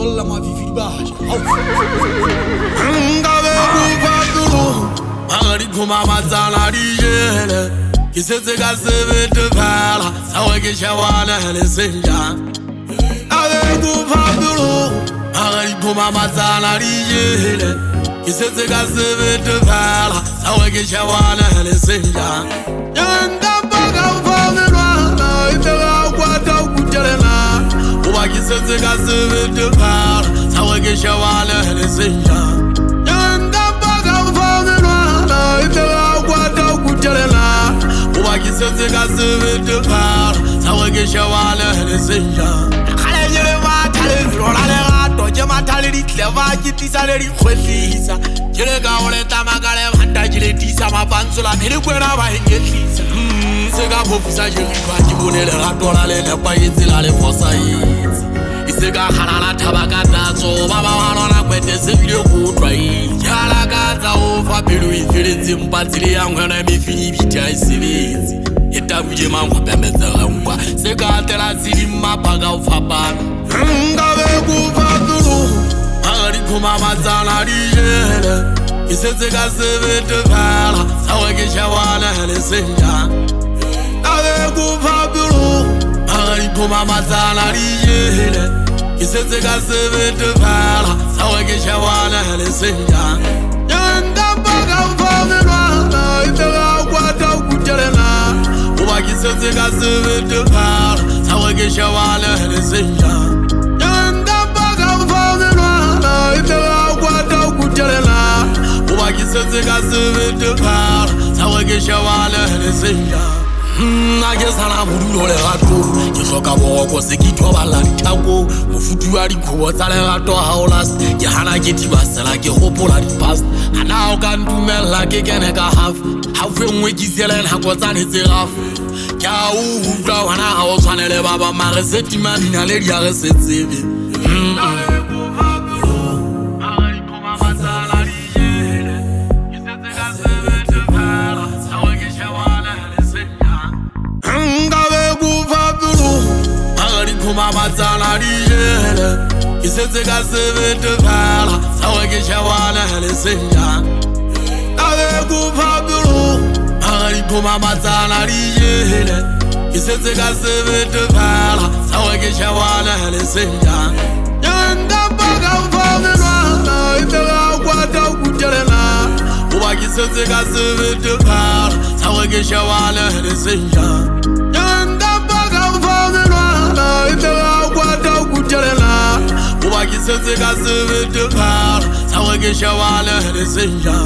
solla ma vivi bacia. Ngave kupatulu, magari kuma mazana dijele. Kisetse ka sebete phala, sawe ke shawana le senja. Ngave kupatulu, magari kuma mazana dijele. Kisetse ka sebete phala, sawe ke shawana le senja. Yanda baga ufamelwa, itela kwata kujelena. Uba kisetse ka sebete phala, sawe ke shawana le senja. Yanda baga ufamelwa, itela kwata kujelena. Uba kisetse ka sebete phala, sawe ke shawana le senja. Kale jele matale rola le gato, je matale di tleva ke tisa le di khwelisa. Jele ka ole tamakale banda jele tisa mapantsula phele kwena ba engetlisa. Se ka phofisa je ripa ke bone le gato la le nepa etsela le fosaietse. Ise ka halala thabaka tatso ba ba lona kwete se bile go twai. Jala ka tsa o fa pelo ifeletse mpatsile ya ngwana mefini bitya isebetse. Eta buje mangwa pemetsela ngwa se ka tela tsidi mapaka o fapana. Ngabe ku fatulu magari kuma mazana dijele. Kisetse ka sebete phala sawe ke shawana le senja. Ngabe ku fatulu magari kuma mazana dijele. Kisetse ka sebete phala sawe ke shawana le senja. Yanda baga ufamelwa, itela kwata kujelena. Uba kisetse ka sebete phala, sawe ke shawana le senja. Yanda baga ufamelwa, itela kwata kujelena. Uba kisetse ka sebete phala, sawe ke shawana le senja. Nake sana budulo le gato, ke hloka boroko se ke thobala dithako. Mofutu wa dikgobo tsa le gato ha o last, ke hana ke dibasela ke hopola dipast. Ana o ka ntumella ke kene ka half, half engwe ke sele nako tsane tse gafu. Ke a utlwa wana ha o tshwanele baba mare se timamina le dia re se tsebe. Kuma mazana dijele, kisetse ka sebete phala, sawe ke shawana le senja. Ngabe ku fatulu, magari kuma mazana dijele, kisetse ka sebete phala, sawe ke shawana le senja. Yanda baga ufamelwa, itela kwata kujelena. Uba kisetse ka sebete phala, sawe ke shawana le senja. Yanda baga ufamelwa, itela kwata kujelena. Uba kisetse ka sebete phala, sawe ke shawana le senja.